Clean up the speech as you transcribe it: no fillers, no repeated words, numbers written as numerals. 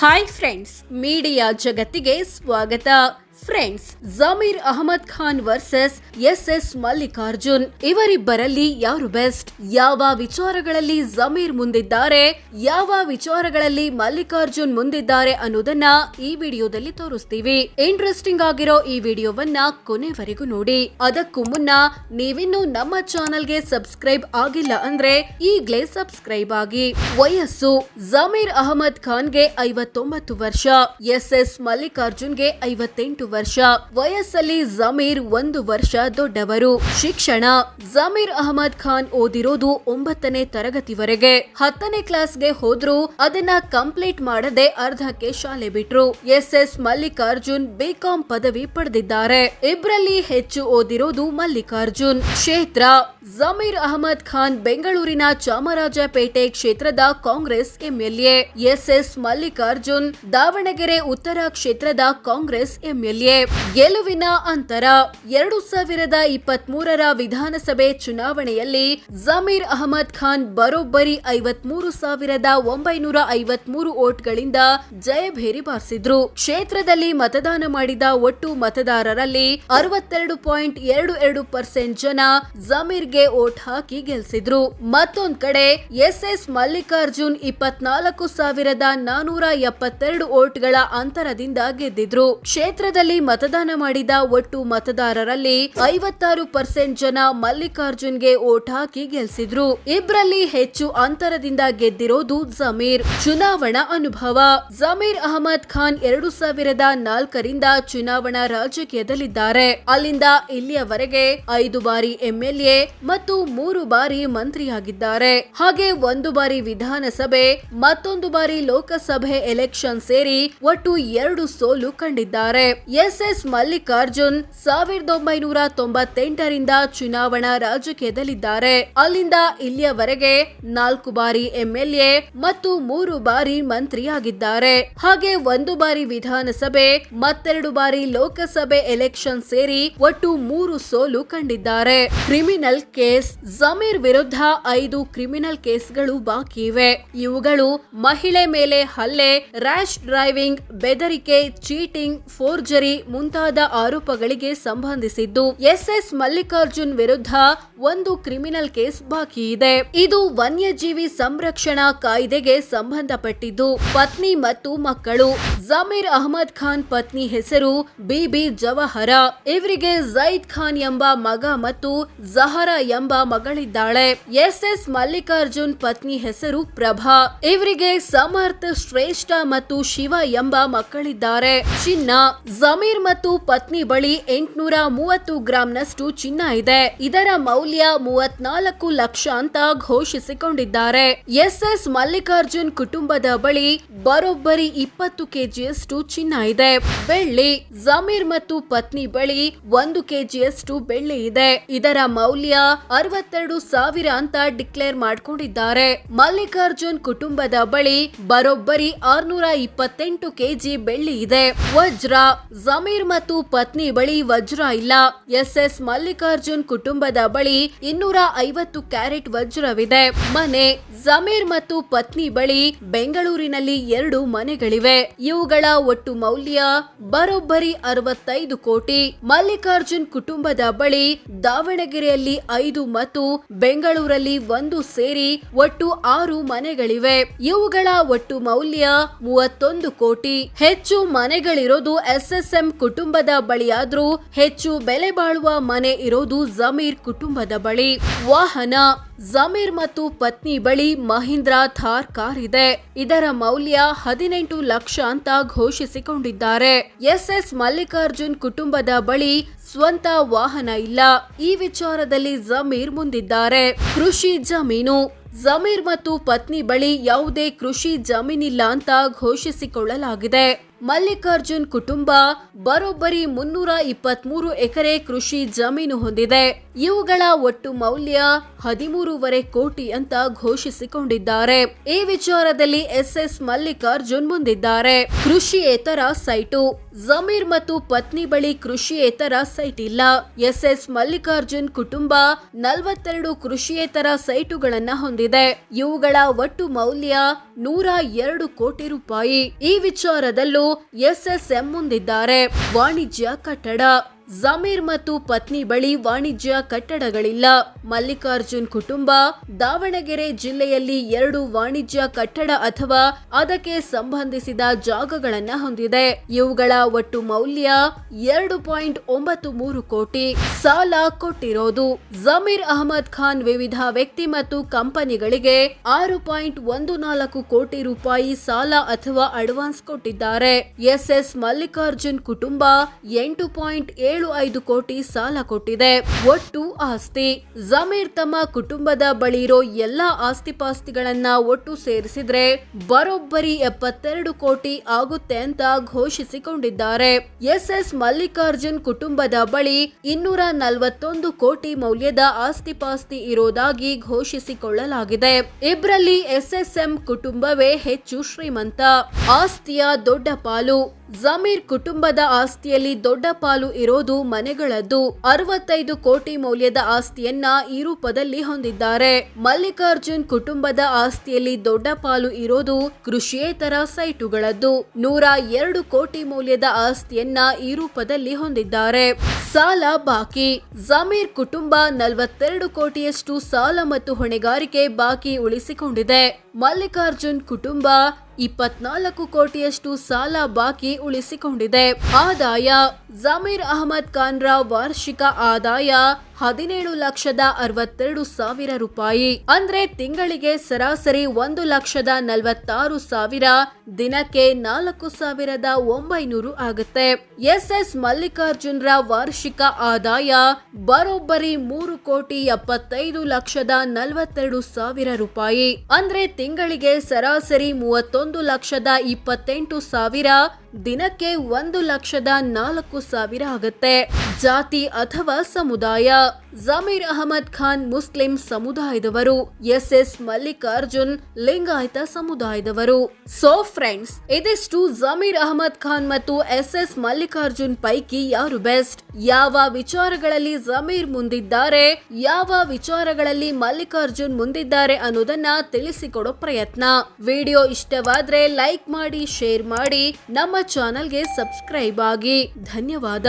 Hi friends, media ಜಗತ್ತಿಗೆ ಸ್ವಾಗತ. Friends, Zameer Ahmed Khan versus S Mallikarjun, ಇವರಿಬ್ಬರಲ್ಲಿ ಯಾರು ಬೆಸ್ಟ್? ಯಾವ ವಿಚಾರಗಳಲ್ಲಿ ಜಮೀರ್ ಮುಂದಿದ್ದಾರೆ, ಯಾವ ವಿಚಾರಗಳಲ್ಲಿ ಮಲ್ಲಿಕಾರ್ಜುನ್ ಮುಂದಿದ್ದಾರೆ ಅನ್ನೋದನ್ನ ಈ ವಿಡಿಯೋದಲ್ಲಿ ತೋರಿಸ್ತೀವಿ. ಇಂಟ್ರೆಸ್ಟಿಂಗ್ ಆಗಿರೋ ಈ ವಿಡಿಯೋವನ್ನ ಕೊನೆವರೆಗೂ ನೋಡಿ. ಅದಕ್ಕೂ ಮುನ್ನ ನೀವಿನ್ನೂ ನಮ್ಮ ಚಾನೆಲ್ಗೆ ಸಬ್ಸ್ಕ್ರೈಬ್ ಆಗಿಲ್ಲ ಅಂದ್ರೆ ಈಗ್ಲೇ ಸಬ್ಸ್ಕ್ರೈಬ್ ಆಗಿ. ವಯಸ್ಸು: ಜಮೀರ್ ಅಹಮದ್ ಖಾನ್ಗೆ 59 ವರ್ಷ, ಎಸ್ ಮಲ್ಲಿಕಾರ್ಜುನ್ಗೆ 58 ವರ್ಷ. ವಯಸ್ಸಲ್ಲಿ ಜಮೀರ್ 1 ವರ್ಷ ದೊಡ್ಡವರು. ಶಿಕ್ಷಣ: ಜಮೀರ್ ಅಹಮದ್ ಖಾನ್ ಓದಿರೋದು 9ನೇ ತರಗತಿವರೆಗೆ. 10ನೇ ಕ್ಲಾಸ್ಗೆ ಹೋದ್ರು, ಅದನ್ನ ಕಂಪ್ಲೀಟ್ ಮಾಡದೆ ಅರ್ಧಕ್ಕೆ ಶಾಲೆ ಬಿಟ್ರು. ಎಸ್ ಮಲ್ಲಿಕಾರ್ಜುನ್ ಬಿಕಾಂ ಪದವಿ ಪಡೆದಿದ್ದಾರೆ. ಇಬ್ರಲ್ಲಿ ಹೆಚ್ಚು ಓದಿರೋದು ಮಲ್ಲಿಕಾರ್ಜುನ್. ಕ್ಷೇತ್ರ: ಜಮೀರ್ ಅಹಮದ್ ಖಾನ್ ಬೆಂಗಳೂರಿನ ಚಾಮರಾಜಪೇಟೆ ಕ್ಷೇತ್ರದ ಕಾಂಗ್ರೆಸ್ ಎಂಎಲ್ಎ. ಎಸ್ ಮಲ್ಲಿಕಾರ್ಜುನ್ ದಾವಣಗೆರೆ ಉತ್ತರ ಕ್ಷೇತ್ರದ ಕಾಂಗ್ರೆಸ್ ಎಂಎಲ್ಎ. ಗೆಲುವಿನ ಅಂತರ: 2023ರ ವಿಧಾನಸಭೆ ಚುನಾವಣೆಯಲ್ಲಿ ಜಮೀರ್ ಅಹಮದ್ ಖಾನ್ ಬರೋಬ್ಬರಿ 53,953 ವೋಟ್ಗಳಿಂದ ಜಯಭೇರಿ ಬಾರಿಸಿದ್ರು. ಕ್ಷೇತ್ರದಲ್ಲಿ ಮತದಾನ ಮಾಡಿದ ಒಟ್ಟು ಮತದಾರರಲ್ಲಿ 62.22% ಜನ ಜಮೀರ್ಗೆ ವೋಟ್ ಹಾಕಿ ಗೆಲ್ಸಿದ್ರು. ಮತ್ತೊಂದ್ ಕಡೆ ಎಸ್ ಮಲ್ಲಿಕಾರ್ಜುನ್ 24,472 ವೋಟ್ಗಳ ಅಂತರದಿಂದ ಗೆದ್ದಿದ್ರು. ಕ್ಷೇತ್ರದಲ್ಲಿ ಮತದಾನ ಮಾಡಿದ ಒಟ್ಟು ಮತದಾರರಲ್ಲಿ 56% ಜನ ಮಲ್ಲಿಕಾರ್ಜುನ್ಗೆ ವೋಟ್ ಹಾಕಿ ಗೆಲ್ಸಿದ್ರು. ಇಬ್ರಲ್ಲಿ ಹೆಚ್ಚು ಅಂತರದಿಂದ ಗೆದ್ದಿರೋದು ಜಮೀರ್. ಚುನಾವಣಾ ಅನುಭವ: ಜಮೀರ್ ಅಹಮದ್ ಖಾನ್ 2004ರಿಂದ ಚುನಾವಣಾ ರಾಜಕೀಯದಲ್ಲಿದ್ದಾರೆ. ಅಲ್ಲಿಂದ ಇಲ್ಲಿಯವರೆಗೆ 5 ಬಾರಿ ಎಂಎಲ್ಎ ಮತ್ತು 3 ಬಾರಿ ಮಂತ್ರಿಯಾಗಿದ್ದಾರೆ. ಹಾಗೆ 1 ಬಾರಿ ವಿಧಾನಸಭೆ, ಮತ್ತೊಂದು ಬಾರಿ ಲೋಕಸಭೆ ಎಲೆಕ್ಷನ್ ಸೇರಿ ಒಟ್ಟು 2 ಸೋಲು ಕಂಡಿದ್ದಾರೆ. ಎಸ್ ಮಲ್ಲಿಕಾರ್ಜುನ್ 1998ರಿಂದ ಚುನಾವಣಾ ರಾಜಕೀಯದಲ್ಲಿದ್ದಾರೆ. ಅಲ್ಲಿಂದ ಇಲ್ಲಿಯವರೆಗೆ 4 ಬಾರಿ ಎಂಎಲ್ಎ ಮತ್ತು 3 ಬಾರಿ ಮಂತ್ರಿಯಾಗಿದ್ದಾರೆ. ಹಾಗೆ 1 ಬಾರಿ ವಿಧಾನಸಭೆ, ಮತ್ತೆರಡು ಬಾರಿ ಲೋಕಸಭೆ ಎಲೆಕ್ಷನ್ ಸೇರಿ ಒಟ್ಟು 3 ಸೋಲು ಕಂಡಿದ್ದಾರೆ. ಕ್ರಿಮಿನಲ್ ಕೇಸ್: ಜಮೀರ್ ವಿರುದ್ಧ 5 ಕ್ರಿಮಿನಲ್ ಕೇಸ್ಗಳು ಬಾಕಿ ಇವೆ. ಇವುಗಳು ಮಹಿಳೆ ಮೇಲೆ ಹಲ್ಲೆ, ರ್ಯಾಶ್ ಡ್ರೈವಿಂಗ್, ಬೆದರಿಕೆ, ಚೀಟಿಂಗ್, ಫೋರ್ಜರಿ ಮುಂತಾದ ಆರೋಪಗಳಿಗೆ ಸಂಬಂಧಿಸಿದ್ದು. ಎಸ್ ಮಲ್ಲಿಕಾರ್ಜುನ್ ವಿರುದ್ಧ 1 ಕ್ರಿಮಿನಲ್ ಕೇಸ್ ಬಾಕಿ ಇದೆ. ಇದು ವನ್ಯಜೀವಿ ಸಂರಕ್ಷಣಾ ಕಾಯ್ದೆಗೆ ಸಂಬಂಧಪಟ್ಟಿದ್ದು. ಪತ್ನಿ ಮತ್ತು ಮಕ್ಕಳು: ಜಮೀರ್ ಅಹಮದ್ ಖಾನ್ ಪತ್ನಿ ಹೆಸರು ಬಿಬಿ ಜವಾಹರ. ಇವರಿಗೆ ಜೈದ್ ಖಾನ್ ಎಂಬ ಮಗ ಮತ್ತು ಜಹರಾ ಎಂಬ ಮಗಳಿದ್ದಾಳೆ. ಎಸ್ ಮಲ್ಲಿಕಾರ್ಜುನ್ ಪತ್ನಿ ಹೆಸರು ಪ್ರಭಾ. ಇವರಿಗೆ ಸಮರ್ಥ್, ಶ್ರೇಷ್ಠ ಮತ್ತು ಶಿವ ಎಂಬ ಮಕ್ಕಳಿದ್ದಾರೆ. ಚಿನ್ನ: ಜಮೀರ್ ಮತ್ತು ಪತ್ನಿ ಬಳಿ 830 ಗ್ರಾಂನಷ್ಟು ಚಿನ್ನ ಇದೆ. ಇದರ ಮೌಲ್ಯ 34 ಲಕ್ಷ ಅಂತ ಘೋಷಿಸಿಕೊಂಡಿದ್ದಾರೆ. ಎಸ್ ಮಲ್ಲಿಕಾರ್ಜುನ್ ಕುಟುಂಬದ ಬಳಿ ಬರೋಬ್ಬರಿ 20 ಕೆಜಿಯಷ್ಟು ಚಿನ್ನ ಇದೆ. ಬೆಳ್ಳಿ: ಜಮೀರ್ ಮತ್ತು ಪತ್ನಿ ಬಳಿ 1 ಕೆಜಿಯಷ್ಟು ಬೆಳ್ಳಿ ಇದೆ. ಇದರ ಮೌಲ್ಯ 62,000 ಅಂತ ಡಿಕ್ಲೇರ್ ಮಾಡಿಕೊಂಡಿದ್ದಾರೆ. ಮಲ್ಲಿಕಾರ್ಜುನ್ ಕುಟುಂಬದ ಬಳಿ ಬರೋಬ್ಬರಿ 628 ಕೆಜಿ ಬೆಳ್ಳಿ ಇದೆ. ವಜ್ರ: ಜಮೀರ್ ಮತ್ತು ಪತ್ನಿ ಬಳಿ ವಜ್ರ ಇಲ್ಲ. ಎಸ್ ಮಲ್ಲಿಕಾರ್ಜುನ್ ಕುಟುಂಬದ ಬಳಿ 250 ಕ್ಯಾರೆಟ್ ವಜ್ರವಿದೆ. ಮನೆ: ಜಮೀರ್ ಮತ್ತು ಪತ್ನಿ ಬಳಿ ಬೆಂಗಳೂರಿನಲ್ಲಿ 2 ಮನೆಗಳಿವೆ. ಇವುಗಳ ಒಟ್ಟು ಮೌಲ್ಯ ಬರೋಬ್ಬರಿ 65 ಕೋಟಿ. ಮಲ್ಲಿಕಾರ್ಜುನ್ ಕುಟುಂಬದ ಬಳಿ ದಾವಣಗೆರೆಯಲ್ಲಿ 5 ಮತ್ತು ಬೆಂಗಳೂರಲ್ಲಿ 1 ಸೇರಿ ಒಟ್ಟು 6 ಮನೆಗಳಿವೆ. ಇವುಗಳ ಒಟ್ಟು ಮೌಲ್ಯ 31 ಕೋಟಿ. ಹೆಚ್ಚು ಮನೆಗಳಿರೋದು ಎಸ್ಎಸ್ಎಂ ಕುಟುಂಬದ ಬಳಿಯಾದ್ರೂ ಹೆಚ್ಚು ಬೆಲೆ ಬಾಳುವ ಮನೆ ಇರೋದು ಜಮೀರ್ ಕುಟುಂಬದ ಬಳಿ. ವಾಹನ: ಜಮೀರ್ ಮತ್ತು ಪತ್ನಿ ಬಳಿ ಮಹೀಂದ್ರಾ ಥಾರ್ ಕಾರ್ ಇದೆ. ಇದರ ಮೌಲ್ಯ 18 ಲಕ್ಷ ಅಂತ ಘೋಷಿಸಿಕೊಂಡಿದ್ದಾರೆ. ಎಸ್ ಮಲ್ಲಿಕಾರ್ಜುನ್ ಕುಟುಂಬದ ಬಳಿ ಸ್ವಂತ ವಾಹನ ಇಲ್ಲ. ಈ ವಿಚಾರದಲ್ಲಿ ಜಮೀರ್ ಮುಂದಿದ್ದಾರೆ. ಕೃಷಿ ಜಮೀನು: ಜಮೀರ್ ಮತ್ತು ಪತ್ನಿ ಬಳಿ ಯಾವುದೇ ಕೃಷಿ ಜಮೀನಿಲ್ಲ ಅಂತ ಘೋಷಿಸಿಕೊಳ್ಳಲಾಗಿದೆ. ಮಲ್ಲಿಕಾರ್ಜುನ್ ಕುಟುಂಬ ಬರೋಬ್ಬರಿ 323 ಎಕರೆ ಕೃಷಿ ಜಮೀನು ಹೊಂದಿದೆ. ಇವುಗಳ ಒಟ್ಟು ಮೌಲ್ಯ 13.5 ಕೋಟಿ ಅಂತ ಘೋಷಿಸಿಕೊಂಡಿದ್ದಾರೆ. ಈ ವಿಚಾರದಲ್ಲಿ ಎಸ್ಎಸ್ ಮಲ್ಲಿಕಾರ್ಜುನ್ ಮುಂದಿದ್ದಾರೆ. ಕೃಷಿಯೇತರ ಸೈಟು. ಜಮೀರ್ ಮತ್ತು ಪತ್ನಿ ಬಳಿ ಕೃಷಿಯೇತರ ಸೈಟ್ ಇಲ್ಲ. ಎಸ್ಎಸ್ ಮಲ್ಲಿಕಾರ್ಜುನ್ ಕುಟುಂಬ 42 ಕೃಷಿಯೇತರ ಸೈಟುಗಳನ್ನ ಹೊಂದಿದೆ. ಇವುಗಳ ಒಟ್ಟು ಮೌಲ್ಯ 102 ಕೋಟಿ ರೂಪಾಯಿ. ಈ ವಿಚಾರದಲ್ಲೂ ಎಸ್ಎಸ್ಎಂ ಮುಂದಿದ್ದಾರೆ. ವಾಣಿಜ್ಯ ಕಟ್ಟಡ. ಜಮೀರ್ ಮತ್ತು ಪತ್ನಿ ಬಳಿ ವಾಣಿಜ್ಯ ಕಟ್ಟಡಗಳಿಲ್ಲ. ಮಲ್ಲಿಕಾರ್ಜುನ್ ಕುಟುಂಬ ದಾವಣಗೆರೆ ಜಿಲ್ಲೆಯಲ್ಲಿ 2 ವಾಣಿಜ್ಯ ಕಟ್ಟಡ ಅಥವಾ ಅದಕ್ಕೆ ಸಂಬಂಧಿಸಿದ ಜಾಗಗಳನ್ನ ಹೊಂದಿದೆ. ಇವುಗಳ ಒಟ್ಟು ಮೌಲ್ಯ 2.93 ಕೋಟಿ. ಸಾಲ ಕೊಟ್ಟಿರೋದು. ಜಮೀರ್ ಅಹಮದ್ ಖಾನ್ ವಿವಿಧ ವ್ಯಕ್ತಿ ಮತ್ತು ಕಂಪನಿಗಳಿಗೆ 6.14 ಕೋಟಿ ರೂಪಾಯಿ ಸಾಲ ಅಥವಾ ಅಡ್ವಾನ್ಸ್ ಕೊಟ್ಟಿದ್ದಾರೆ. ಎಸ್ಎಸ್ ಮಲ್ಲಿಕಾರ್ಜುನ್ ಕುಟುಂಬ 8.75 ಕೋಟಿ ಸಾಲ ಕೊಟ್ಟಿದೆ. ಒಟ್ಟು ಆಸ್ತಿ. ಜಮೀರ್ ತಮ್ಮ ಕುಟುಂಬದ ಬಳಿ ಇರೋ ಎಲ್ಲಾ ಆಸ್ತಿಪಾಸ್ತಿಗಳನ್ನ ಒಟ್ಟು ಸೇರಿಸಿದ್ರೆ ಬರೋಬ್ಬರಿ 72 ಕೋಟಿ ಆಗುತ್ತೆ ಅಂತ ಘೋಷಿಸಿಕೊಂಡಿದ್ದಾರೆ. ಎಸ್ಎಸ್ ಮಲ್ಲಿಕಾರ್ಜುನ್ ಕುಟುಂಬದ ಬಳಿ 241 ಕೋಟಿ ಮೌಲ್ಯದ ಆಸ್ತಿಪಾಸ್ತಿ ಇರೋದಾಗಿ ಘೋಷಿಸಿಕೊಳ್ಳಲಾಗಿದೆ. ಇಬ್ರಲ್ಲಿ ಎಸ್ಎಸ್ಎಂ ಕುಟುಂಬವೇ ಹೆಚ್ಚು ಶ್ರೀಮಂತ. ಆಸ್ತಿಯ ದೊಡ್ಡ ಪಾಲು. ಜಮೀರ್ ಕುಟುಂಬದ ಆಸ್ತಿಯಲ್ಲಿ ದೊಡ್ಡ ಪಾಲು ಇರೋದು ಮನೆಗಳದ್ದು. 65 ಕೋಟಿ ಮೌಲ್ಯದ ಆಸ್ತಿಯನ್ನ ಈ ರೂಪದಲ್ಲಿ ಹೊಂದಿದ್ದಾರೆ. ಮಲ್ಲಿಕಾರ್ಜುನ್ ಕುಟುಂಬದ ಆಸ್ತಿಯಲ್ಲಿ ದೊಡ್ಡ ಪಾಲು ಇರೋದು ಕೃಷಿಯೇತರ ಸೈಟುಗಳದ್ದು. 102 ಕೋಟಿ ಮೌಲ್ಯದ ಆಸ್ತಿಯನ್ನ ಈ ರೂಪದಲ್ಲಿ ಹೊಂದಿದ್ದಾರೆ. ಸಾಲ ಬಾಕಿ. ಜಮೀರ್ ಕುಟುಂಬ 42 ಕೋಟಿಯಷ್ಟು ಸಾಲ ಮತ್ತು ಹೊಣೆಗಾರಿಕೆ ಬಾಕಿ ಉಳಿಸಿಕೊಂಡಿದೆ. ಮಲ್ಲಿಕಾರ್ಜುನ್ ಕುಟುಂಬ 24 ಕೋಟಿಯಷ್ಟು ಸಾಲ ಬಾಕಿ ಉಳಿಸಿಕೊಂಡಿದೆ. ಆದಾಯ. ಜಮೀರ್ ಅಹಮದ್ ಖಾನ್ರ ವಾರ್ಷಿಕ ಆದಾಯ 17,62,000 ರೂಪಾಯಿ. ಅಂದ್ರೆ ತಿಂಗಳಿಗೆ ಸರಾಸರಿ 1,46,000, ದಿನಕ್ಕೆ 4,900 ಆಗುತ್ತೆ. ಎಸ್ಎಸ್ ಮಲ್ಲಿಕಾರ್ಜುನ್ರ ವಾರ್ಷಿಕ ಆದಾಯ ಬರೋಬ್ಬರಿ 3,75,42,000 ರೂಪಾಯಿ. ಅಂದ್ರೆ ತಿಂಗಳಿಗೆ ಸರಾಸರಿ 31,28,000, ದಿನಕ್ಕೆ 1,04,000 ಆಗುತ್ತೆ. ಜಾತಿ ಅಥವಾ ಸಮುದಾಯ. ಜಮೀರ್ ಅಹಮದ್ ಖಾನ್ ಮುಸ್ಲಿಂ ಸಮುದಾಯದವರು. ಎಸ್ಎಸ್ ಮಲ್ಲಿಕಾರ್ಜುನ್ ಲಿಂಗಾಯತ ಸಮುದಾಯದವರು. ಸೋ ಫ್ರೆಂಡ್ಸ್, ಇದಿಷ್ಟು ಜಮೀರ್ ಅಹಮದ್ ಖಾನ್ ಮತ್ತು ಎಸ್ಎಸ್ ಮಲ್ಲಿಕಾರ್ಜುನ್ ಪೈಕಿ ಯಾರು ಬೆಸ್ಟ್, ಯಾವ ವಿಚಾರಗಳಲ್ಲಿ ಜಮೀರ್ ಮುಂದಿದ್ದಾರೆ, ಯಾವ ವಿಚಾರಗಳಲ್ಲಿ ಮಲ್ಲಿಕಾರ್ಜುನ್ ಮುಂದಿದ್ದಾರೆ ಅನ್ನೋದನ್ನ ತಿಳಿಸಿಕೊಡೋ ಪ್ರಯತ್ನ. ವಿಡಿಯೋ ಇಷ್ಟವಾದ್ರೆ ಲೈಕ್ ಮಾಡಿ, ಶೇರ್ ಮಾಡಿ, ನಮ್ಮ ಚಾನೆಲ್ಗೆ ಸಬ್ಸ್ಕ್ರೈಬ್ ಆಗಿ. ಧನ್ಯವಾದ.